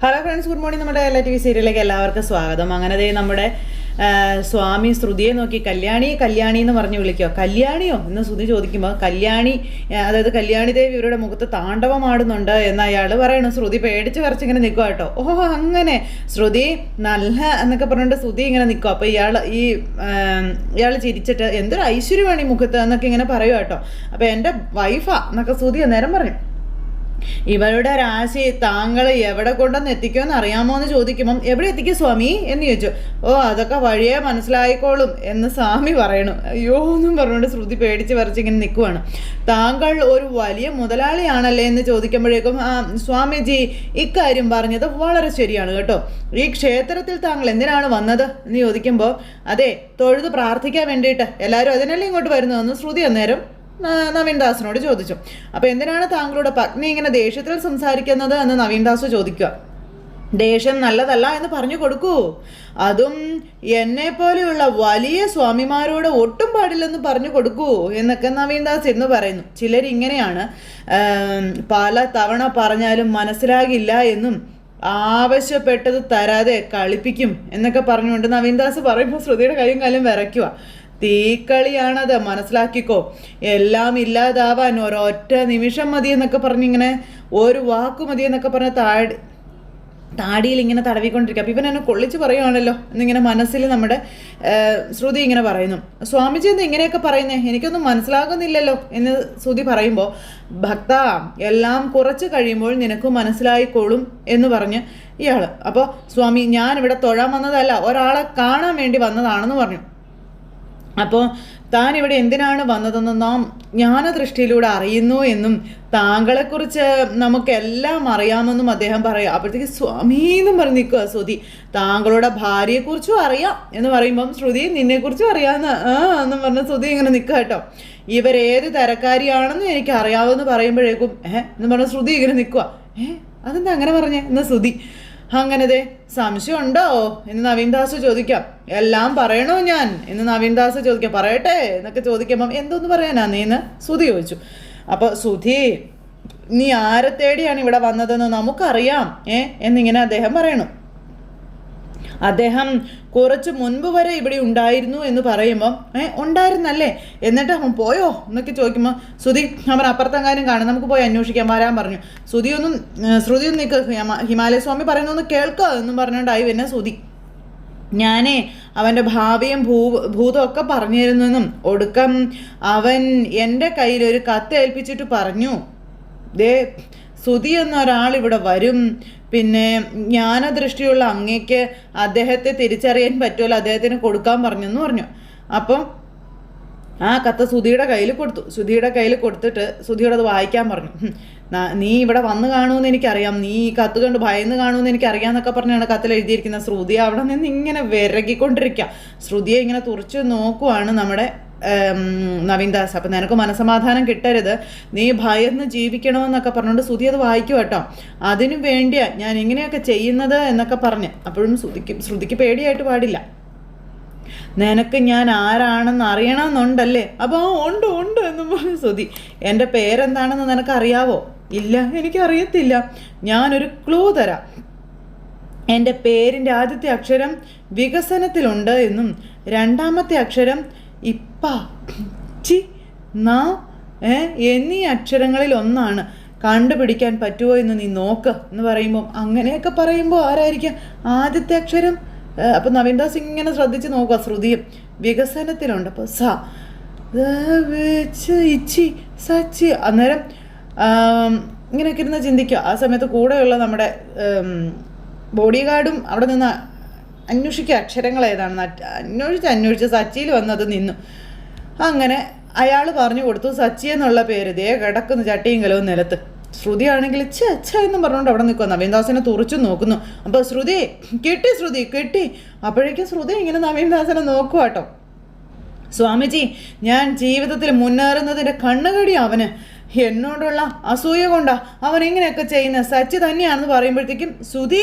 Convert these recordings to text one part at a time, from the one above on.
Hello friends, good morning. നമ്മുടെ എല്ലാ T V സീരിയലിലേക്ക് എല്ലാവർക്കും സ്വാഗതം. അങ്ങനെ നമ്മുടെ സ്വാമി ശ്രുതിയെ നോക്കി കല്യാണി കല്യാണി എന്ന് പറഞ്ഞ് വിളിക്കോ, കല്യാണിയോ എന്ന് ശ്രുതി ചോദിക്കുമ്പോൾ കല്യാണി, അതായത് കല്യാണി ദേവി ഇവരുടെ മുഖത്ത് താണ്ഡവമാടുന്നുണ്ട് എന്ന് അയാൾ പറയണു. ശ്രുതി പേടിച്ച് വരച്ചിങ്ങനെ നിൽക്കുക കേട്ടോ. ഓഹോ, അങ്ങനെ ശ്രുതി നല്ല എന്നൊക്കെ പറഞ്ഞിട്ട് ശ്രുതി ഇങ്ങനെ നിൽക്കും. അപ്പോൾ ഇയാൾ ചിരിച്ചിട്ട് എന്തൊരു ഐശ്വര്യമാണ് ഈ മുഖത്ത് എന്നൊക്കെ ഇങ്ങനെ പറയുക കേട്ടോ. അപ്പോൾ എൻ്റെ വൈഫാ എന്നൊക്കെ ശ്രുതി അന്നേരം പറഞ്ഞു. ഇവരുടെ രാശി താങ്കൾ എവിടെ കൊണ്ടുവന്ന് എത്തിക്കുമെന്ന് അറിയാമോ എന്ന് ചോദിക്കുമ്പം എവിടെ എത്തിക്കും സ്വാമി എന്ന് ചോദിച്ചു. ഓ, അതൊക്കെ വഴിയേ മനസ്സിലായിക്കോളും എന്ന് സ്വാമി പറയണു. അയ്യോ എന്നും പറഞ്ഞുകൊണ്ട് ശ്രുതി പേടിച്ച് വരച്ചിങ്ങനെ നിൽക്കുവാണ്. താങ്കൾ ഒരു വലിയ മുതലാളിയാണല്ലേ എന്ന് ചോദിക്കുമ്പോഴേക്കും സ്വാമിജി ഇക്കാര്യം പറഞ്ഞത് വളരെ ശരിയാണ് കേട്ടോ. ഈ ക്ഷേത്രത്തിൽ താങ്കൾ എന്തിനാണ് വന്നത് എന്ന് ചോദിക്കുമ്പോൾ അതെ, തൊഴുത് പ്രാർത്ഥിക്കാൻ വേണ്ടിയിട്ട് എല്ലാവരും അതിനല്ലേ ഇങ്ങോട്ട് വരുന്നതെന്ന് ശ്രുതി അന്നേരം നവീൻദാസിനോട് ചോദിച്ചു. അപ്പോൾ എന്തിനാണ് താങ്കളുടെ പത്നി ഇങ്ങനെ ദേഷ്യത്തിൽ സംസാരിക്കുന്നത് എന്ന് നവീൻദാസ് ചോദിക്കുക. ദേഷ്യം നല്ലതല്ല എന്ന് പറഞ്ഞു കൊടുക്കൂ, അതും എന്നെ പോലെയുള്ള വലിയ സ്വാമിമാരോട് ഒട്ടും പാടില്ലെന്ന് പറഞ്ഞു കൊടുക്കൂ എന്നൊക്കെ നവീൻദാസ് എന്ന് പറയുന്നു. ചിലരിങ്ങനെയാണ്, പല തവണ പറഞ്ഞാലും മനസ്സിലാകില്ല എന്നും ആവശ്യപ്പെട്ടത് തരാതെ കളിപ്പിക്കും എന്നൊക്കെ പറഞ്ഞുകൊണ്ട് നവീൻദാസ് പറയുമ്പോൾ ശ്രുതിയുടെ കൈയും കാലും വിറയ്ക്കുക. തീക്കളിയാണത്, മനസ്സിലാക്കിക്കോ. എല്ലാം ഇല്ലാതാവാൻ ഒരൊറ്റ നിമിഷം മതി എന്നൊക്കെ പറഞ്ഞിങ്ങനെ, ഒരു വാക്കു മതി എന്നൊക്കെ പറഞ്ഞ് താടിയിൽ ഇങ്ങനെ തടവിക്കൊണ്ടിരിക്കുക. അപ്പം ഇവൻ എന്നെ കൊള്ളിച്ച് പറയുകയാണല്ലോ എന്നിങ്ങനെ മനസ്സിൽ നമ്മുടെ ശ്രുതി ഇങ്ങനെ പറയുന്നു. സ്വാമിജി എന്ന് ഇങ്ങനെയൊക്കെ പറയുന്നേ, എനിക്കൊന്നും മനസ്സിലാകുന്നില്ലല്ലോ എന്ന് ശ്രുതി പറയുമ്പോൾ, ഭക്ത എല്ലാം കുറച്ച് കഴിയുമ്പോൾ നിനക്ക് മനസ്സിലായിക്കോളും എന്ന് പറഞ്ഞ് ഇയാൾ. അപ്പോൾ സ്വാമി, ഞാനിവിടെ തൊഴാൻ വന്നതല്ല, ഒരാളെ കാണാൻ വേണ്ടി വന്നതാണെന്ന് പറഞ്ഞു. അപ്പോൾ താൻ ഇവിടെ എന്തിനാണ് വന്നതെന്ന് നാം ജ്ഞാനദൃഷ്ടിയിലൂടെ അറിയുന്നു എന്നും താങ്കളെക്കുറിച്ച് നമുക്കെല്ലാം അറിയാമെന്നും അദ്ദേഹം പറയാം. അപ്പോഴത്തേക്ക് സ്വാമി എന്നും പറഞ്ഞ് നിൽക്കുക ശ്രുതി. താങ്കളുടെ ഭാര്യയെക്കുറിച്ചും അറിയാം എന്ന് പറയുമ്പം ശ്രുതി നിന്നെക്കുറിച്ചും അറിയാമെന്ന് എന്നും പറഞ്ഞ് ശ്രുതി ഇങ്ങനെ നിൽക്കുക കേട്ടോ. ഇവരേത് തരക്കാരിയാണെന്ന് എനിക്ക് അറിയാമെന്ന് പറയുമ്പോഴേക്കും എന്ന് പറഞ്ഞ ശ്രുതി ഇങ്ങനെ നിൽക്കുക. അതെന്താ അങ്ങനെ പറഞ്ഞേ എന്ന് ശ്രുതി. അങ്ങനതെ സംശയം ഉണ്ടോ എന്ന് നവീൻദാസ് ചോദിക്കാം. എല്ലാം പറയണോ ഞാൻ എന്ന് നവീൻദാസ് ചോദിക്കാം. പറയട്ടെ എന്നൊക്കെ ചോദിക്കുമ്പം എന്തോന്ന് പറയാനാ നീന്ന് ശ്രുതി ചോദിച്ചു. അപ്പോൾ ശ്രുതി, നീ ആരെ തേടിയാണ് ഇവിടെ വന്നതെന്ന് നമുക്കറിയാം എന്നിങ്ങനെ അദ്ദേഹം പറയണു. അദ്ദേഹം കുറച്ച് മുൻപ് വരെ ഇവിടെ ഉണ്ടായിരുന്നു എന്ന് പറയുമ്പം ഉണ്ടായിരുന്നല്ലേ, എന്നിട്ട് അവൻ പോയോ എന്നൊക്കെ ചോദിക്കുമ്പോൾ ശ്രുതി, അവൻ അപ്പുറത്തെങ്ങാനും കാണും, നമുക്ക് പോയി അന്വേഷിക്കാൻ വരാൻ പറഞ്ഞു. ശ്രുതി ഒന്നും നിൽക്കുക, ഹിമാലയ സ്വാമി പറയുന്നൊന്ന് കേൾക്കുക എന്നും പറഞ്ഞുകൊണ്ടായി പിന്നെ ശ്രുതി. ഞാനേ അവൻ്റെ ഭാവിയും ഭൂതവും ഒക്കെ പറഞ്ഞിരുന്നെന്നും ഒടുക്കം അവൻ എൻ്റെ കയ്യിൽ ഒരു കത്ത് ഏൽപ്പിച്ചിട്ട് പറഞ്ഞു, ദേ ശ്രുതി എന്നൊരാൾ ഇവിടെ വരും, പിന്നെ ജ്ഞാനദൃഷ്ടിയുള്ള അങ്ങേക്ക് അദ്ദേഹത്തെ തിരിച്ചറിയാൻ പറ്റുമല്ലോ, അദ്ദേഹത്തിന് കൊടുക്കാൻ പറഞ്ഞെന്ന് പറഞ്ഞു. അപ്പം ആ കത്ത് ശ്രുതിയുടെ കയ്യിൽ കൊടുത്തു. ശ്രുതിയുടെ കയ്യിൽ കൊടുത്തിട്ട് ശ്രുതിയോട് അത് വായിക്കാൻ പറഞ്ഞു. നീ ഇവിടെ വന്ന് കാണുമെന്ന് എനിക്കറിയാം, നീ ഈ കത്ത് കണ്ട് ഭയന്ന് കാണുമെന്ന് എനിക്കറിയാം എന്നൊക്കെ പറഞ്ഞാണ് കത്തിൽ എഴുതിയിരിക്കുന്നത്. ശ്രുതി അവിടെ നിന്ന് ഇങ്ങനെ വിരകിക്കൊണ്ടിരിക്കുക. ശ്രുതിയെ ഇങ്ങനെ തുറച്ച് നോക്കുവാണ് നമ്മുടെ നവീൻദാസ്. അപ്പം നിനക്ക് മനസമാധാനം കിട്ടരുത്, നീ ഭയന്ന് ജീവിക്കണമെന്നൊക്കെ പറഞ്ഞുകൊണ്ട് ശ്രുതി അത് വായിക്കും കേട്ടോ. അതിനു വേണ്ടിയാ ഞാൻ ഇങ്ങനെയൊക്കെ ചെയ്യുന്നത് എന്നൊക്കെ പറഞ്ഞ്. അപ്പോഴും ശ്രുതിക്ക് പേടിയായിട്ട് പാടില്ല. നിനക്ക് ഞാൻ ആരാണെന്ന് അറിയണമെന്നുണ്ടല്ലേ? അപ്പോൾ ഉണ്ട് എന്നും പറഞ്ഞു ശ്രുതി. എൻ്റെ പേരെന്താണെന്ന് നിനക്കറിയാവോ? ഇല്ല, എനിക്കറിയത്തില്ല. ഞാനൊരു ക്ലൂ തരാം. എൻ്റെ പേരിൻ്റെ ആദ്യത്തെ അക്ഷരം വികസനത്തിലുണ്ട് എന്നും രണ്ടാമത്തെ അക്ഷരം ഇപ്പ ചി ന എന്നീ അക്ഷരങ്ങളിൽ ഒന്നാണ്. കണ്ടുപിടിക്കാൻ പറ്റുമോ എന്ന് നീ നോക്ക് എന്ന് പറയുമ്പോൾ, അങ്ങനെയൊക്കെ പറയുമ്പോൾ ആരായിരിക്കും ആദ്യത്തെ അക്ഷരം? അപ്പം നവീൻദാസ് ഇങ്ങനെ ശ്രദ്ധിച്ച് നോക്കുക. ശ്രുതിയും വികസനത്തിലുണ്ട്. അപ്പോൾ സ ഇച്ചി സച്ചി. അന്നേരം ഇങ്ങനെയൊക്കെ ഇരുന്ന് ചിന്തിക്കുക. ആ സമയത്ത് കൂടെയുള്ള നമ്മുടെ ബോഡി ഗാർഡും അവിടെ നിന്ന് അന്വേഷിക്കുക അക്ഷരങ്ങൾ ഏതാണെന്ന്. അന്വേഷിച്ച് സച്ചിയിൽ വന്നത് നിന്നു. അങ്ങനെ അയാൾ പറഞ്ഞു കൊടുത്തു സച്ചി എന്നുള്ള പേര് ദേ കിടക്കുന്നു ചട്ടിയും കലവും നിലത്ത്. ശ്രുതി ആണെങ്കിൽ ഛ എന്നും പറഞ്ഞുകൊണ്ട് അവിടെ നിൽക്കുക. നവീൻദാസിനെ തുറച്ചു നോക്കുന്നു. അപ്പോൾ ശ്രുതി കിട്ടി. അപ്പോഴേക്കും ശ്രുതി ഇങ്ങനെ നവീൻദാസിനെ നോക്കുക കേട്ടോ. സ്വാമിജി, ഞാൻ ജീവിതത്തിൽ മുന്നേറുന്നതിൻ്റെ കണ്ണുകടി അവന്. എന്നോടുള്ള അസൂയ കൊണ്ടാ അവൻ ഇങ്ങനെയൊക്കെ ചെയ്യുന്നത്, സച്ചി തന്നെയാണെന്ന് പറയുമ്പോഴത്തേക്കും ശ്രുതി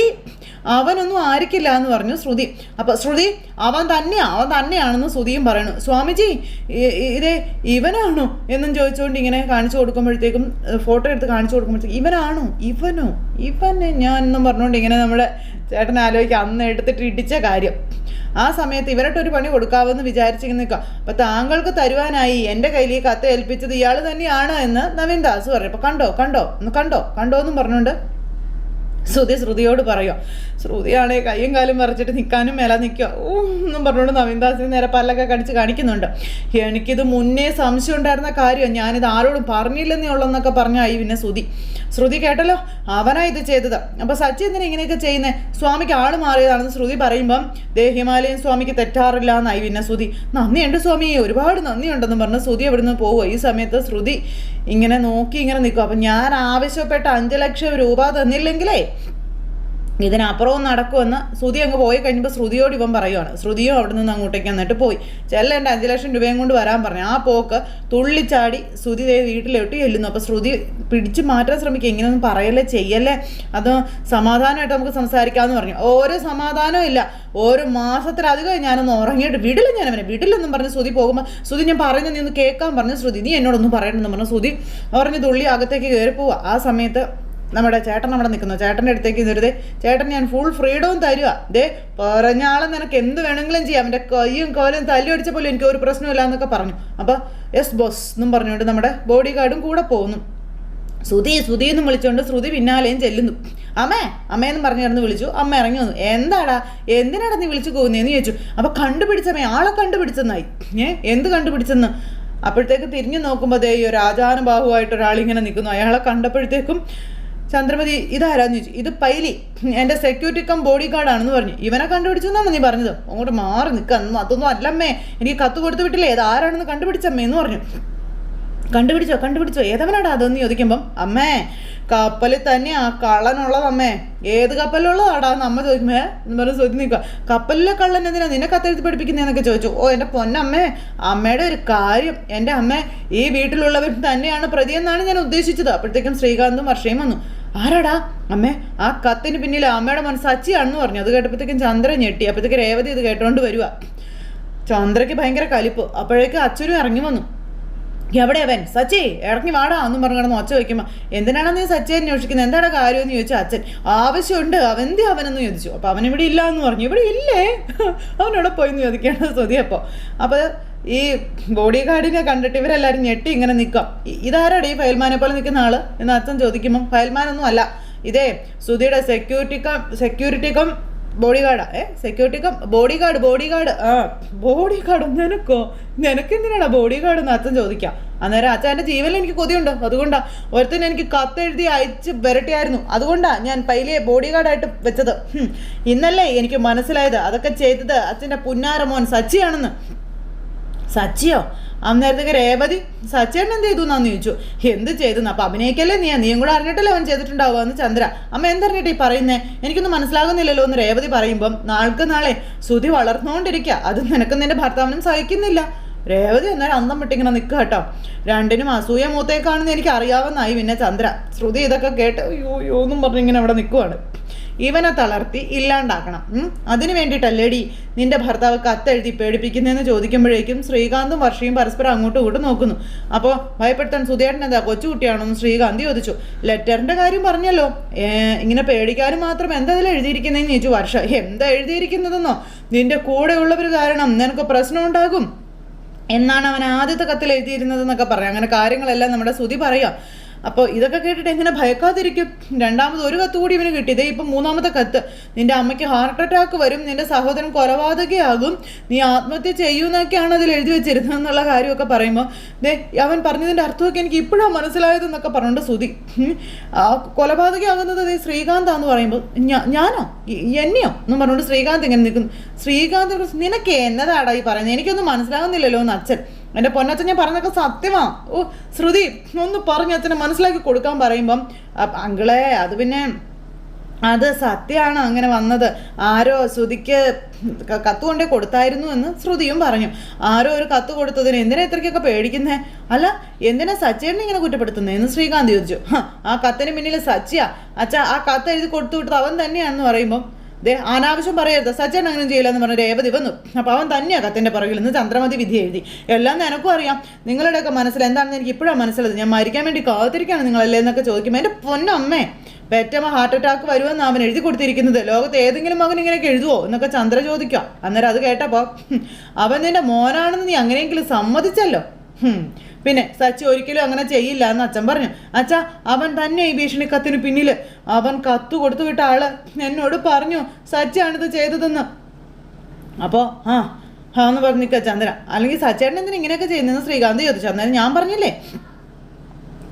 അവനൊന്നും ആയിരിക്കില്ല എന്ന് പറഞ്ഞു ശ്രുതി. അപ്പോൾ ശ്രുതി അവൻ തന്നെയാണെന്ന് ശ്രുതിയും പറയണു. സ്വാമിജി ഇതേ ഇവനാണോ എന്നും ചോദിച്ചുകൊണ്ട് ഇങ്ങനെ കാണിച്ചു കൊടുക്കുമ്പോഴത്തേക്കും ഫോട്ടോ എടുത്ത് കാണിച്ചു കൊടുക്കുമ്പോഴത്തേക്കും ഇവനെ ഞാൻ എന്നും പറഞ്ഞുകൊണ്ട് ഇങ്ങനെ നമ്മുടെ ചേട്ടൻ ആലോചിക്കുക അന്ന് എടുത്തിട്ട് ഇടിച്ച കാര്യം. ആ സമയത്ത് ഇവരട്ടൊരു പണി കൊടുക്കാമെന്ന് വിചാരിച്ചിങ്ങനെ നിൽക്കുക. അപ്പം താങ്കൾക്ക് തരുവാനായി എൻ്റെ കയ്യിൽ ഈ കത്ത് ഏൽപ്പിച്ചത് ഇയാൾ തന്നെയാണ് എന്ന് നവീൻ ദാസ് പറയും. അപ്പം കണ്ടോ എന്നും പറഞ്ഞുകൊണ്ട് ശ്രുതിയോട് പറയുക. ശ്രുതിയാണെ കയ്യും കാലും വരച്ചിട്ട് നിൽക്കാനും മേല നിൽക്കുക എന്നും പറഞ്ഞുകൊണ്ട് നവീൻദാസിന് നേരെ പല്ലൊക്കെ കടിച്ച് കാണിക്കുന്നുണ്ട്. എനിക്കിത് മുന്നേ സംശയം ഉണ്ടായിരുന്ന കാര്യം, ഞാനിത് ആരോടും പറഞ്ഞില്ലെന്നേ ഉള്ളെന്നൊക്കെ പറഞ്ഞായി പിന്നെ ശ്രുതി കേട്ടല്ലോ, അവനാ ഇത് ചെയ്തത്. അപ്പോൾ സച്ചി എന്തിനാ ഇങ്ങനെയൊക്കെ ചെയ്യുന്നത്, സ്വാമിക്ക് ആള് മാറിയതാണെന്ന് ശ്രുതി പറയുമ്പം ഹിമാലയൻ സ്വാമിക്ക് തെറ്റാറില്ല എന്നായി പിന്നെ ശ്രുതി. നന്ദിയുണ്ട് സ്വാമി, ഒരുപാട് നന്ദിയുണ്ടെന്ന് പറഞ്ഞ് ശ്രുതി അവിടെ നിന്ന് പോവുക. ഈ സമയത്ത് ശ്രുതി ഇങ്ങനെ നോക്കി ഇങ്ങനെ നിൽക്കും. അപ്പം ഞാൻ ആവശ്യപ്പെട്ട 5 ലക്ഷം രൂപ തന്നില്ലെങ്കിലേ ഇതിനപ്പുറവും നടക്കുമെന്ന് ശ്രുതി അങ്ങ് പോയി കഴിഞ്ഞപ്പോൾ ശ്രുതിയോട് ഇവൻ പറയുവാണ്. ശ്രുതിയും അവിടെ നിന്ന് അങ്ങോട്ടേക്ക് എന്നിട്ട് പോയി എൻ്റെ 5 ലക്ഷം രൂപയും കൊണ്ട് വരാൻ പറഞ്ഞു. ആ പോക്ക് തുള്ളിച്ചാടി ശ്രുതി വീട്ടിലോട്ട് ചെല്ലുന്നു. അപ്പോൾ ശ്രുതി പിടിച്ച് മാറ്റാൻ ശ്രമിക്കുക, ഇങ്ങനെയൊന്നും പറയല്ലേ ചെയ്യല്ലേ, അത് സമാധാനമായിട്ട് നമുക്ക് സംസാരിക്കാമെന്ന് പറഞ്ഞു. ഒരു സമാധാനവും ഇല്ല, 1 മാസത്തിലധികം ഞാനൊന്ന് ഉറങ്ങിയിട്ട് വിടില്ലെന്നും പറഞ്ഞ് ശ്രുതി പോകുമ്പോൾ ശ്രുതി ഞാൻ പറയുന്നത് നീ ഒന്ന് കേൾക്കാൻ പറഞ്ഞു. ശ്രുതി നീ എന്നോടൊന്നും പറയണമെന്ന് പറഞ്ഞു. ശ്രുതി പറഞ്ഞ് തുള്ളി അകത്തേക്ക് കയറി പോവുക. ആ സമയത്ത് നമ്മുടെ ചേട്ടൻ അവിടെ നിൽക്കുന്നു. ചേട്ടൻ്റെ അടുത്തേക്ക് ഇതരുതേ ചേട്ടൻ ഞാൻ ഫുൾ ഫ്രീഡവും തരുക, പറഞ്ഞ ആളെ നിനക്ക് എന്ത് വേണമെങ്കിലും ചെയ്യാം, എൻ്റെ കയ്യും കോലും തല്ലി അടിച്ച പോലും എനിക്ക് ഒരു പ്രശ്നമില്ല എന്നൊക്കെ പറഞ്ഞു. അപ്പോൾ യെസ് ബോസ് എന്നും പറഞ്ഞുകൊണ്ട് നമ്മുടെ ബോഡി ഗാർഡും കൂടെ പോകുന്നു. ശ്രുതി എന്നും വിളിച്ചുകൊണ്ട് ശ്രുതി പിന്നാലെയും ചെല്ലുന്നു. അമ്മയെന്ന് പറഞ്ഞു കിടന്ന് വിളിച്ചു. അമ്മ ഇറങ്ങി വന്നു. എന്തിനാടാ നീ വിളിച്ചു പോകുന്നതെന്ന് ചോദിച്ചു. അപ്പോൾ ആളെ കണ്ടുപിടിച്ചെന്നായി. എന്ത് കണ്ടുപിടിച്ചെന്ന് അപ്പോഴത്തേക്ക് തിരിഞ്ഞു നോക്കുമ്പോൾ ഈ ഒരു രാജാനുബാഹുവായിട്ട് ഒരാളിങ്ങനെ നിൽക്കുന്നു. അയാളെ കണ്ടപ്പോഴത്തേക്കും ചന്ദ്രമതി ഇതാരാന്ന് ചോദിച്ചു. ഇത് പൈലി, എൻ്റെ സെക്യൂരിറ്റി കം ബോഡി ഗാർഡാണെന്ന് പറഞ്ഞു. ഇവനെ കണ്ടുപിടിച്ചു എന്നാണ് നീ പറഞ്ഞത്, അങ്ങോട്ട് മാറി നിൽക്കുക, അതൊന്നും അല്ലമ്മേ, എനിക്ക് കത്ത് കൊടുത്തു വിട്ടില്ലേ, ഇത് ആരാണെന്ന് കണ്ടുപിടിച്ചമ്മേ എന്ന് പറഞ്ഞു. കണ്ടുപിടിച്ചോ ഏതവനാടാ അതെന്ന് ചോദിക്കുമ്പം അമ്മേ കപ്പലിൽ തന്നെ ആ കള്ളനുള്ളതമ്മേ, ഏത് കപ്പലിലുള്ളതാടാ എന്ന് അമ്മ ചോദിക്കുമ്പേ എന്ന് പറഞ്ഞ് ചോദിച്ചു നിൽക്കുക. കപ്പലിലെ കള്ളൻ എന്തിനാ നിന്നെ കത്തെഴുതി പഠിപ്പിക്കുന്നതെന്നൊക്കെ ചോദിച്ചു. എൻ്റെ പൊന്നമ്മേ, അമ്മയുടെ ഒരു കാര്യം, എൻ്റെ അമ്മ ഈ വീട്ടിലുള്ളവർ തന്നെയാണ് പ്രതിയെന്നാണ് ഞാൻ ഉദ്ദേശിച്ചത്. അപ്പോഴത്തേക്കും ശ്രീകാന്തും വർഷയും വന്നു. ആരാടാ അമ്മേ, ആ കത്തിന് പിന്നിൽ അമ്മയുടെ മനസ്സ് സച്ചിയാണെന്ന് പറഞ്ഞു. അത് കേട്ടപ്പോഴത്തേക്കും ചന്ദ്രൻ ഞെട്ടി. അപ്പോഴത്തേക്ക് രേവതി ഇത് കേട്ടോണ്ട് വരിക. ചന്ദ്രയ്ക്ക് ഭയങ്കര കലിപ്പ്. അപ്പോഴേക്കും അച്ഛനും ഇറങ്ങി വന്നു. എവിടെ അവൻ, സച്ചി ഇറങ്ങി വാടാ എന്നും പറഞ്ഞു കിടന്ന് ഒച്ച വയ്ക്കുമ്പോൾ എന്തിനാണ് നീ സച്ചിയെ അന്വേഷിക്കുന്നത്, എന്താണ് കാര്യമെന്ന് ചോദിച്ചു. അച്ഛൻ ആവശ്യമുണ്ട്, അവനെന്ന് ചോദിച്ചു. അപ്പോൾ അവനിവിടെ ഇല്ല എന്ന് പറഞ്ഞു. ഇവിടെ ഇല്ലേ, അവനോടെ പോയിന്ന് ചോദിക്കുകയാണ് ശ്രുതി. അപ്പോൾ ഈ ബോഡി ഗാർഡിനെ കണ്ടിട്ട് ഇവരെല്ലാവരും ഞെട്ടി ഇങ്ങനെ നിൽക്കാം. ഇതാരാടെ ഈ ഫയൽമാനെ പോലെ നിൽക്കുന്ന ആള് എന്ന് അച്ഛൻ ചോദിക്കുമ്പം ഫയൽമാനൊന്നും അല്ല, ഇതേ ശ്രുതിയുടെ സെക്യൂരിറ്റി കം ബോഡി ഗാർഡാ. Security cum body guard. Body guard നിനക്കെന്തിനാടാ ബോഡി ഗാർഡ് എന്ന് അച്ഛൻ ചോദിക്കാം. അന്നേരം അച്ഛൻ എൻ്റെ ജീവനിൽ എനിക്ക് കൊതിയുണ്ട്, അതുകൊണ്ടാണ് ഒരുത്തൻ എനിക്ക് കത്തെഴുതി അയച്ച് വരട്ടിയായിരുന്നു, അതുകൊണ്ടാണ് ഞാൻ പൈലിയെ ബോഡി ഗാർഡായിട്ട് വെച്ചത്. ഇന്നല്ലേ എനിക്ക് മനസ്സിലായത് അതൊക്കെ ചെയ്തത് അച്ഛൻ്റെ പുന്നാര മോൻ സച്ചിയാണെന്ന്. സച്ചിയോ? അന്നേരത്തേക്ക് രേവതി സച്ചേട്ടൻ എന്ത് ചെയ്തു എന്നാന്ന് ചോദിച്ചു. എന്ത് ചെയ്തെന്ന്? അപ്പം അഭിനയിക്കല്ലേ നീയും കൂടെ അറിഞ്ഞിട്ടല്ലേ അവൻ ചെയ്തിട്ടുണ്ടാവുക എന്ന് ചന്ദ്ര. അമ്മ എന്തറിഞ്ഞിട്ട് ഈ പറയുന്നേ, എനിക്കൊന്നും മനസ്സിലാകുന്നില്ലല്ലോ എന്ന് രേവതി പറയുമ്പം നാൾക്ക് നാളെ ശ്രുതി വളർന്നുകൊണ്ടിരിക്കുക, അത് നിനക്കും നിന്റെ ഭർത്താവിനും സഹിക്കുന്നില്ല. രേവതി അന്നേരം അന്തം വിട്ടിങ്ങനെ നിൽക്കുക കേട്ടോ. രണ്ടിനും അസൂയ മൂത്തേക്കാണെന്ന് എനിക്ക് അറിയാവുന്നതായി പിന്നെ ചന്ദ്ര. ശ്രുതി ഇതൊക്കെ കേട്ട് അയ്യോ എന്നും പറഞ്ഞിങ്ങനെ അവിടെ നിൽക്കുവാണ്. ഇവനെ തളർത്തി ഇല്ലാണ്ടാക്കണം, അതിന് വേണ്ടിയിട്ടല്ലേടി നിന്റെ ഭർത്താവ് കത്തെഴുതി പേടിപ്പിക്കുന്നതെന്ന് ചോദിക്കുമ്പോഴേക്കും ശ്രീകാന്തും വർഷയും പരസ്പരം അങ്ങോട്ടും ഇങ്ങോട്ടും നോക്കുന്നു. അപ്പോൾ ഭയപ്പെടുത്താൻ സുധേട്ടൻ എന്താ കൊച്ചുകുട്ടിയാണോ എന്ന് ശ്രീകാന്ത് ചോദിച്ചു. ലെറ്ററിൻ്റെ കാര്യം പറഞ്ഞല്ലോ, ഇങ്ങനെ പേടിക്കാനും മാത്രം എന്താ ഇതിൽ എഴുതിയിരിക്കുന്നതെന്ന് ചോദിച്ചു വർഷ. എന്താ എഴുതിയിരിക്കുന്നതെന്നോ, നിന്റെ കൂടെയുള്ളവർ കാരണം നിനക്ക് പ്രശ്നം ഉണ്ടാകും എന്നാണ് അവൻ ആദ്യത്തെ കത്തിൽ എഴുതിയിരുന്നതെന്നൊക്കെ പറയാം. അങ്ങനെ കാര്യങ്ങളെല്ലാം നമ്മുടെ ശ്രുതി പറയാം. അപ്പോൾ ഇതൊക്കെ കേട്ടിട്ട് എങ്ങനെ ഭയക്കാതിരിക്കും. രണ്ടാമത് ഒരു കത്ത് കൂടി ഇവന് കിട്ടി. ഇതേ ഇപ്പം 3ാമത്തെ കത്ത്. നിന്റെ അമ്മയ്ക്ക് ഹാർട്ട് അറ്റാക്ക് വരും, നിന്റെ സഹോദരൻ കൊലപാതകയാകും, നീ ആത്മഹത്യ ചെയ്യുമെന്നൊക്കെയാണ് അതിൽ എഴുതി വെച്ചിരുന്നത് എന്നുള്ള കാര്യമൊക്കെ പറയുമ്പോൾ അവൻ പറഞ്ഞതിൻ്റെ അർത്ഥമൊക്കെ എനിക്ക് ഇപ്പോഴാണ് മനസ്സിലായതെന്നൊക്കെ പറഞ്ഞുകൊണ്ട് ശ്രുതി. കൊലപാതകയാകുന്നത് ശ്രീകാന്താന്ന് പറയുമ്പോൾ ഞാനോ എന്നെയോ എന്നും പറഞ്ഞുകൊണ്ട് ശ്രീകാന്ത് ഇങ്ങനെ നിൽക്കുന്നു. ശ്രീകാന്ത് നിനക്ക് എന്നതാടാ ഈ പറയുന്നത്, എനിക്കൊന്നും മനസ്സിലാകുന്നില്ലല്ലോ എന്ന് അച്ഛൻ. എൻ്റെ പൊന്നച്ഛൻ ഞാൻ പറഞ്ഞതൊക്കെ സത്യമാ. ശ്രുതി ഒന്ന് പറഞ്ഞ് അച്ഛനെ മനസ്സിലാക്കി കൊടുക്കാൻ പറയുമ്പം അങ്കിളെ അത് പിന്നെ അത് സത്യമാണ് അങ്ങനെ വന്നത്. ആരോ ശ്രുതിക്ക് കത്ത് കൊണ്ടേ കൊടുത്തായിരുന്നു എന്ന് ശ്രുതിയും പറഞ്ഞു. ആരോ ഒരു കത്ത് കൊടുത്തതിന് എന്തിനാ ഇത്രയ്ക്കൊക്കെ പേടിക്കുന്നേ? അല്ല, എന്തിനാ സച്ചേട്ടനെ ഇങ്ങനെ കുറ്റപ്പെടുത്തുന്നത് എന്ന് ശ്രീകാന്ത് ചോദിച്ചു. ആ കത്തിന് പിന്നിൽ സച്ചിയാ. അച്ഛാ, ആ കത്ത് എഴുതി കൊടുത്തു വിട്ടത് അവൻ തന്നെയാണെന്ന് പറയുമ്പം അനാവശ്യം പറയരുത്, സച്ചേട്ടൻ അങ്ങനെ ചെയ്യില്ല എന്ന് പറഞ്ഞ രേവതി വന്നു. അപ്പോൾ അവൻ തന്നെയാണ് കത്തിൻ്റെ പുറകിൽ നിന്ന് ചന്ദ്രമതി വിധി എഴുതി. എല്ലാം നിനക്കും അറിയാം. നിങ്ങളുടെയൊക്കെ മനസ്സിൽ എന്താണെന്ന് എനിക്ക് ഇപ്പോഴാണ് മനസ്സിലായത്. ഞാൻ മരിക്കാൻ വേണ്ടി കാത്തിരിക്കുകയാണ് നിങ്ങളല്ലേ എന്നൊക്കെ ചോദിക്കുമ്പോൾ എൻ്റെ പൊന്നമ്മേ, പെറ്റമ്മ ഹാർട്ട് അറ്റാക്ക് വരുമെന്ന് അവൻ എഴുതി കൊടുത്തിരിക്കുന്നത്. ലോകത്ത് ഏതെങ്കിലും മകൻ ഇങ്ങനെയൊക്കെ എഴുതുമോ എന്നൊക്കെ ചന്ദ്ര ചോദിക്കുക. അന്നേരം അത് കേട്ടപ്പോൾ അവൻ നിന്റെ മോനാണെന്ന് നീ അങ്ങനെയെങ്കിലും സമ്മതിച്ചല്ലോ. പിന്നെ സച്ചി ഒരിക്കലും അങ്ങനെ ചെയ്യില്ല എന്ന് അച്ഛൻ പറഞ്ഞു. അച്ഛാ, അവൻ തന്നെ ഈ ഭീഷണി കത്തിന് പിന്നിൽ. അവൻ കത്ത് കൊടുത്തു വിട്ട ആള് എന്നോട് പറഞ്ഞു സച്ചിയാണിത് ചെയ്തതെന്ന്. അപ്പോൾ എന്ന് പറഞ്ഞിക്ക ചന്ദ്ര. അല്ലെങ്കിൽ സച്ചേട്ടൻ എന്തിനാ ഇങ്ങനെയൊക്കെ ചെയ്യുന്നതെന്ന് ശ്രീകാന്ത് ചോദിച്ചു. അന്നേരം ഞാൻ പറഞ്ഞില്ലേ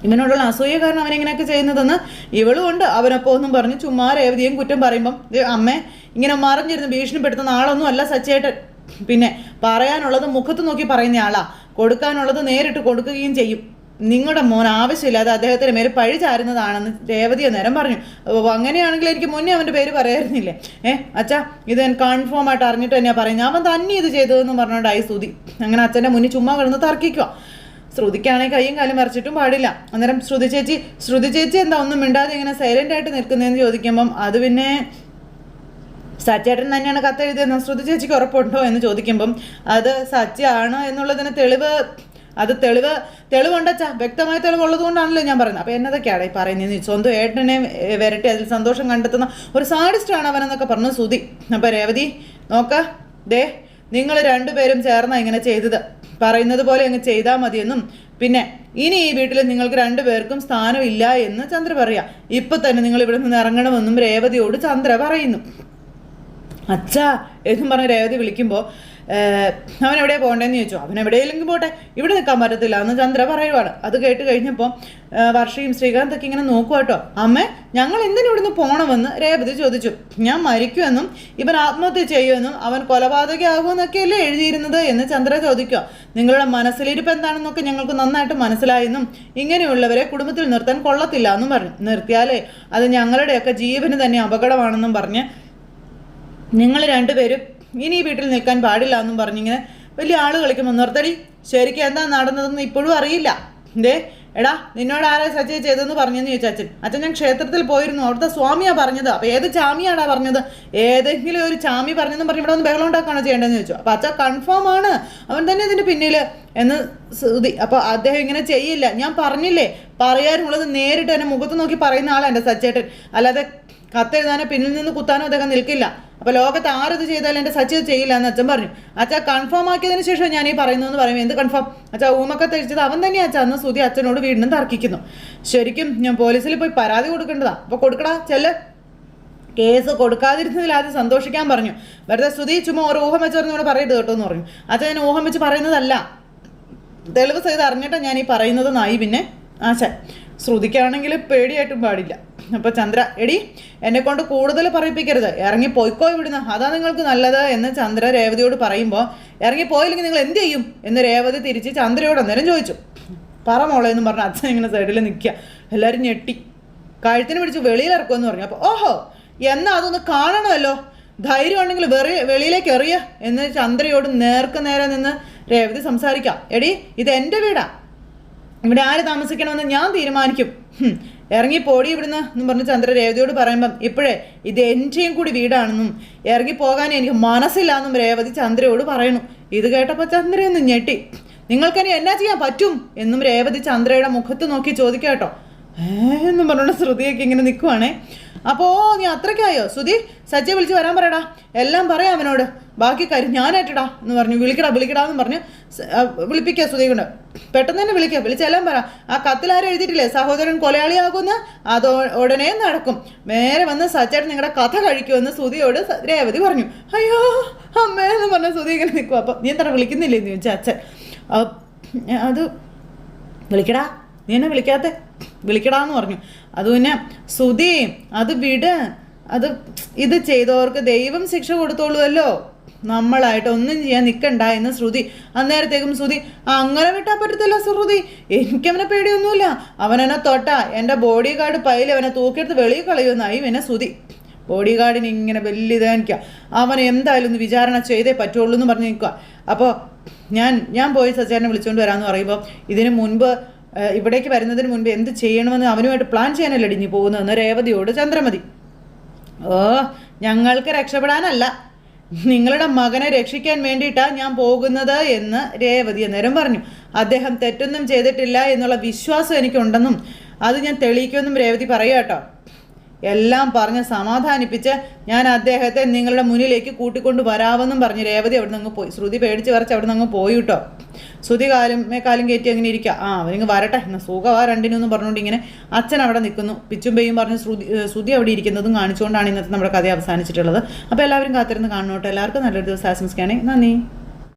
ഇവനോടുള്ള അസൂയ കാരണം അവനെങ്ങനെയൊക്കെ ചെയ്യുന്നതെന്ന്. ഇവളും ഉണ്ട് അവനൊപ്പം ഒന്നും പറഞ്ഞു. ചുമ്മാ രേവതിയും കുറ്റം പറയുമ്പം അമ്മേ, ഇങ്ങനെ മറിഞ്ഞിരുന്ന് ഭീഷണിപ്പെടുത്തുന്ന ആളൊന്നും അല്ല സച്ചേട്ടൻ. പിന്നെ പറയാനുള്ളത് മുഖത്ത് നോക്കി പറയുന്ന ആളാ. കൊടുക്കാനുള്ളത് നേരിട്ട് കൊടുക്കുകയും ചെയ്യും. നിങ്ങളുടെ മോൻ ആവശ്യമില്ലാതെ അദ്ദേഹത്തിന് മേലെ പഴി ചാരുന്നതാണെന്ന് രേവതി നേരം പറഞ്ഞു. അങ്ങനെയാണെങ്കിൽ എനിക്ക് മുന്നേ അവൻ്റെ പേര് പറയായിരുന്നില്ലേ? അച്ഛാ, ഇത് ഞാൻ കൺഫേം ആയിട്ട് അറിഞ്ഞിട്ട് തന്നെയാണ് പറയുന്നത്. അവൻ തന്നെ ഇത് ചെയ്തതെന്ന് പറഞ്ഞുകൊണ്ടായി ശ്രുതി. അങ്ങനെ അച്ഛൻ്റെ മുന്നിൽ ചുമ്മാ കിടന്ന് തർക്കിക്കുക. ശ്രുതിക്കാണെങ്കിൽ കയ്യും കാലും മറിച്ചിട്ടും പാടില്ല. അന്നേരം ശ്രുതി ചേച്ചി എന്താ ഒന്നും മിണ്ടാതെ ഇങ്ങനെ സൈലൻ്റ് ആയിട്ട് നിൽക്കുന്നതെന്ന് ചോദിക്കുമ്പം അത് പിന്നെ സച്ചേട്ടൻ തന്നെയാണ് കത്തെഴുതിയെന്ന് ശ്രുതി ചേച്ചിക്ക് ഉറപ്പുണ്ടോ എന്ന് ചോദിക്കുമ്പം അത് സത്യമാണ് എന്നുള്ളതിന് തെളിവുണ്ടച്ചാ, വ്യക്തമായ തെളിവുള്ളത് കൊണ്ടാണല്ലോ ഞാൻ പറയുന്നത്. അപ്പോൾ എന്നതൊക്കെയാണ് ഈ പറയുന്നത്? സ്വന്തം ഏട്ടനെ വരട്ടി അതിൽ സന്തോഷം കണ്ടെത്തുന്ന ഒരു സാഡിസ്റ്റാണ് അവനെന്നൊക്കെ പറഞ്ഞു ശ്രുതി. അപ്പോൾ രേവതി നോക്ക, നിങ്ങൾ രണ്ടുപേരും ചേർന്നാണ് ഇങ്ങനെ ചെയ്തത്. പറയുന്നത് പോലെ അങ്ങ് ചെയ്താൽ മതിയെന്നും പിന്നെ ഇനി ഈ വീട്ടിൽ നിങ്ങൾക്ക് രണ്ടുപേർക്കും സ്ഥാനമില്ല എന്ന് ചന്ദ്ര പറയാം. ഇപ്പം തന്നെ നിങ്ങൾ ഇവിടെ നിന്ന് ഇറങ്ങണമെന്നും രേവതിയോട് ചന്ദ്ര പറയുന്നു. അച്ഛാ എന്നും പറഞ്ഞ് രേവതി വിളിക്കുമ്പോൾ അവൻ എവിടെയാണ് പോകേണ്ടതെന്ന് ചോദിച്ചു. അവൻ എവിടെയെങ്കിലും പോട്ടെ, ഇവിടെ നിൽക്കാൻ പറ്റത്തില്ല എന്ന് ചന്ദ്ര പറയുവാണ്. അത് കേട്ട് കഴിഞ്ഞപ്പോൾ വർഷയും ശ്രീകാന്തൊക്കെ ഇങ്ങനെ നോക്കുക കേട്ടോ. അമ്മേ, ഞങ്ങൾ എന്തിനും ഇവിടുന്ന് പോകണമെന്ന് രേവതി ചോദിച്ചു. ഞാൻ മരിക്കുമെന്നും ഇവൻ ആത്മഹത്യ ചെയ്യുമെന്നും അവൻ കൊലപാതകയാകുമെന്നൊക്കെയല്ലേ എഴുതിയിരുന്നത് എന്ന് ചന്ദ്ര ചോദിക്കുക. നിങ്ങളുടെ മനസ്സിലിരിപ്പ് എന്താണെന്നൊക്കെ ഞങ്ങൾക്ക് നന്നായിട്ട് മനസ്സിലായെന്നും ഇങ്ങനെയുള്ളവരെ കുടുംബത്തിൽ നിർത്താൻ കൊള്ളത്തില്ല എന്നും പറഞ്ഞു. നിർത്തിയാലേ അത് ഞങ്ങളുടെയൊക്കെ ജീവന് തന്നെ അപകടമാണെന്നും പറഞ്ഞ് നിങ്ങൾ രണ്ടുപേരും ഇനി ഈ വീട്ടിൽ നിൽക്കാൻ പാടില്ല എന്നും പറഞ്ഞിങ്ങനെ വലിയ ആൾ കളിക്കുമ്പോൾ നിർത്തടി, ശരിക്കും എന്താ നടന്നതെന്ന് ഇപ്പോഴും അറിയില്ല. എടാ, നിന്നോട് ആരാ സച്ചി ചെയ്തെന്ന് പറഞ്ഞെന്ന് ചോദിച്ചു അച്ഛൻ. ഞാൻ ക്ഷേത്രത്തിൽ പോയിരുന്നു, അവിടുത്തെ സ്വാമിയാണ് പറഞ്ഞത്. അപ്പോൾ ഏത് ചാമിയാടാ പറഞ്ഞത്? ഏതെങ്കിലും ഒരു ചാമി പറഞ്ഞെന്നും പറഞ്ഞ് ഇവിടെ ഒന്ന് ബഹളം ഉണ്ടാക്കുകയാണോ ചെയ്യേണ്ടതെന്ന് ചോദിച്ചു. അപ്പോൾ അച്ഛൻ കൺഫേം ആണ്, അവൻ തന്നെ ഇതിൻ്റെ പിന്നിൽ എന്ന് ശ്രുതി. അപ്പോൾ അദ്ദേഹം ഇങ്ങനെ ചെയ്യില്ല, ഞാൻ പറഞ്ഞില്ലേ, പറയാനുള്ളത് നേരിട്ട് എന്നെ മുഖത്ത് നോക്കി പറയുന്ന ആളാണ് എൻ്റെ സച്ചേട്ടൻ. അല്ലാതെ കത്തെഴുതാനോ പിന്നിൽ നിന്ന് കുത്താനോ അദ്ദേഹം നിൽക്കില്ല. അപ്പോൾ ലോകത്ത് ആരത് ചെയ്താലും എൻ്റെ സച്ചി ചെയ്യില്ല എന്ന് അച്ഛൻ പറഞ്ഞു. അച്ഛാ കൺഫേം ആക്കിയതിന് ശേഷം ഞാൻ ഈ പറയുന്നു എന്ന് പറയുമ്പോൾ എന്ത് കൺഫേം? അച്ഛാ ഊമക്കത്ത് അഴിച്ചത് അവൻ തന്നെയാണ് അച്ഛാ എന്ന് ശ്രുതി അച്ഛനോട് വീണ്ടും തർക്കിക്കുന്നു. ശരിക്കും ഞാൻ പോലീസിൽ പോയി പരാതി കൊടുക്കേണ്ടതാ. അപ്പോൾ കൊടുക്കടാ, ചെല്ല്. കേസ് കൊടുക്കാതിരുന്നതിൽ ആദ്യം സന്തോഷിക്കാൻ പറഞ്ഞു. വെറുതെ ശ്രുതി ചുമ്മാ ഒരു ഊഹം വെച്ച് പറഞ്ഞോട് പറയരുത് കേട്ടോ എന്ന് പറഞ്ഞു. അച്ഛൻ ഞാൻ ഊഹം വെച്ച് പറയുന്നതല്ല, തെളിവ് ചെയ്ത് അറിഞ്ഞിട്ടാണ് ഞാൻ ഈ പറയുന്നതെന്നായി പിന്നെ ആശാൻ. ശ്രുതിക്കാണെങ്കിൽ പേടിയായിട്ടും പാടില്ല. അപ്പോൾ ചന്ദ്ര, എടി എന്നെ കൊണ്ട് കൂടുതൽ പറയിപ്പിക്കരുത്, ഇറങ്ങി പോയിക്കോ ഇവിടുന്ന്, അതാ നിങ്ങൾക്ക് നല്ലത് എന്ന് ചന്ദ്ര രേവതിയോട് പറയുമ്പോൾ ഇറങ്ങി പോയില്ലെങ്കിൽ നിങ്ങൾ എന്ത് ചെയ്യും എന്ന് രേവതി തിരിച്ച് ചന്ദ്രയോട് അന്നേരം ചോദിച്ചു. പറ മോളെ എന്ന് പറഞ്ഞ അച്ഛൻ ഇങ്ങനെ സൈഡിൽ നിൽക്കുക. എല്ലാവരും ഞെട്ടി. കഴുത്തിന് പിടിച്ച് വെളിയിലിറക്കുമെന്ന് പറഞ്ഞു. അപ്പോൾ ഓഹോ, എന്നാൽ അതൊന്ന് കാണണമല്ലോ, ധൈര്യം ഉണ്ടെങ്കിൽ വെളിയിലേക്ക് എറിയ എന്ന് ചന്ദ്രയോട് നേർക്ക് നേരെ നിന്ന് രേവതി സംസാരിക്കാം. എടി, ഇത് എൻ്റെ വീടാ, ഇവിടെ ആര് താമസിക്കണമെന്ന് ഞാൻ തീരുമാനിക്കും, ഇറങ്ങി പോടി ഇവിടുന്ന് എന്നും പറഞ്ഞ് ചന്ദ്ര രേവതിയോട് പറയുമ്പം ഇപ്പോഴേ ഇത് എൻ്റെയും കൂടി വീടാണെന്നും ഇറങ്ങി പോകാൻ എനിക്ക് മനസ്സില്ല എന്നും രേവതി ചന്ദ്രയോട് പറയുന്നു. ഇത് കേട്ടപ്പോൾ ചന്ദ്രയൊന്ന് ഞെട്ടി. നിങ്ങൾക്കിനി എന്നാ ചെയ്യാൻ പറ്റും എന്നും രേവതി ചന്ദ്രയുടെ മുഖത്ത് നോക്കി ചോദിക്കാം കേട്ടോ. എന്നും പറഞ്ഞുകൊണ്ട് ശ്രുതിയൊക്കെ ഇങ്ങനെ നിൽക്കുവാണേ. അപ്പോൾ നീ അത്രയ്ക്കായോ ശ്രുതി? സച്ചിയെ വിളിച്ച് വരാൻ പറയടാ, എല്ലാം പറയാം അവനോട്, ബാക്കി കാര്യം ഞാനായിട്ടടാ എന്ന് പറഞ്ഞു. വിളിക്കടാ എന്ന് പറഞ്ഞ് വിളിപ്പിക്കുക ശ്രുതി കൊണ്ട്. പെട്ടെന്ന് തന്നെ വിളിച്ചെല്ലാം പറ. ആ കത്തിൽ ആരും എഴുതിയിട്ടില്ലേ സഹോദരൻ കൊലയാളിയാകുമെന്ന്? അത് ഉടനെ നടക്കും. നേരെ വന്ന് സച്ചേട്ടൻ നിങ്ങളുടെ കഥ കഴിക്കുമെന്ന് ശ്രുതിയോട് രേവതി പറഞ്ഞു. അയ്യോ അമ്മേ എന്ന് പറഞ്ഞ ശ്രുതി ഇങ്ങനെ നിൽക്കും. അപ്പം നീ എന്താണ് വിളിക്കുന്നില്ലേ എന്ന് ചോദിച്ചാൽ അച്ഛൻ. അത് വിളിക്കടാ, നീ എന്നെ വിളിക്കടാന്ന് പറഞ്ഞു. അത് പിന്നെ ശ്രുതി അത് വിട്, അത് ഇത് ചെയ്തവർക്ക് ദൈവം ശിക്ഷ കൊടുത്തോളൂല്ലോ, നമ്മളായിട്ട് ഒന്നും ചെയ്യാൻ നിൽക്കണ്ട എന്ന് ശ്രുതി. അന്നേരത്തേക്കും ശ്രുതി അങ്ങനെ വിട്ടാൽ പറ്റത്തില്ല ശ്രുതി, എനിക്കവനെ പേടിയൊന്നുമില്ല, അവനെന്നെ തൊട്ടാ എൻ്റെ ബോഡി ഗാർഡ് പൈല് അവനെ തൂക്കിയെടുത്ത് വെളിയിൽ കളയുമെന്നായി പിന്നെ ശ്രുതി. ബോഡി ഗാർഡിന് ഇങ്ങനെ വലിയ ഇതാ നിൽക്കുക. അവൻ എന്തായാലും ഒന്ന് വിചാരണ ചെയ്തേ പറ്റുള്ളൂ എന്ന് പറഞ്ഞ് നിൽക്കുക. അപ്പോൾ ഞാൻ പോയി സച്ചേട്ടനെ വിളിച്ചുകൊണ്ട് വരാമെന്ന് പറയുമ്പോൾ ഇതിന് മുൻപ് ഇവിടേക്ക് വരുന്നതിന് മുൻപ് എന്ത് ചെയ്യണമെന്ന് അവനുമായിട്ട് പ്ലാൻ ചെയ്യാനല്ല ഇടിഞ്ഞു പോകുന്നതെന്ന് രേവതിയോട് ചന്ദ്രമതി. ഞങ്ങൾക്ക് രക്ഷപ്പെടാനല്ല, നിങ്ങളുടെ മകനെ രക്ഷിക്കാൻ വേണ്ടിയിട്ടാണ് ഞാൻ പോകുന്നത് എന്ന് രേവതി അന്നേരം പറഞ്ഞു. അദ്ദേഹം തെറ്റൊന്നും ചെയ്തിട്ടില്ല എന്നുള്ള വിശ്വാസം എനിക്കുണ്ടെന്നും അത് ഞാൻ തെളിയിക്കുമെന്നും രേവതി പറയുക കേട്ടോ. എല്ലാം പറഞ്ഞ് സമാധാനിപ്പിച്ച് ഞാൻ അദ്ദേഹത്തെ നിങ്ങളുടെ മുന്നിലേക്ക് കൂട്ടിക്കൊണ്ട് വരാമെന്നും പറഞ്ഞ് രേവതി അവിടെ നിന്ന് പോയി. ശ്രുതി പേടിച്ച് വരച്ച് അവിടെ നിന്ന് പോയി കേട്ടോ. ശ്രുതി കാലും കയറ്റി അങ്ങനെ ഇരിക്കുക. അവനിങ്ങ് വരട്ടെ എന്നാൽ സുഖമാ രണ്ടിനൊന്നും പറഞ്ഞുകൊണ്ട് ഇങ്ങനെ അച്ഛൻ അവിടെ നിൽക്കുന്നു. പിച്ചും പെയ്യും പറഞ്ഞ് ശ്രുതി അവിടെ ഇരിക്കുന്നതും കാണിച്ചുകൊണ്ടാണ് ഇന്നത്തെ നമ്മുടെ കഥ അവസാനിച്ചിട്ടുള്ളത്. അപ്പോൾ എല്ലാവരും കാത്തിരുന്ന് കാണണം കേട്ടോ. എല്ലാവർക്കും നല്ലൊരു ദിവസം ആശംസിക്കുകയാണേ. നന്ദി.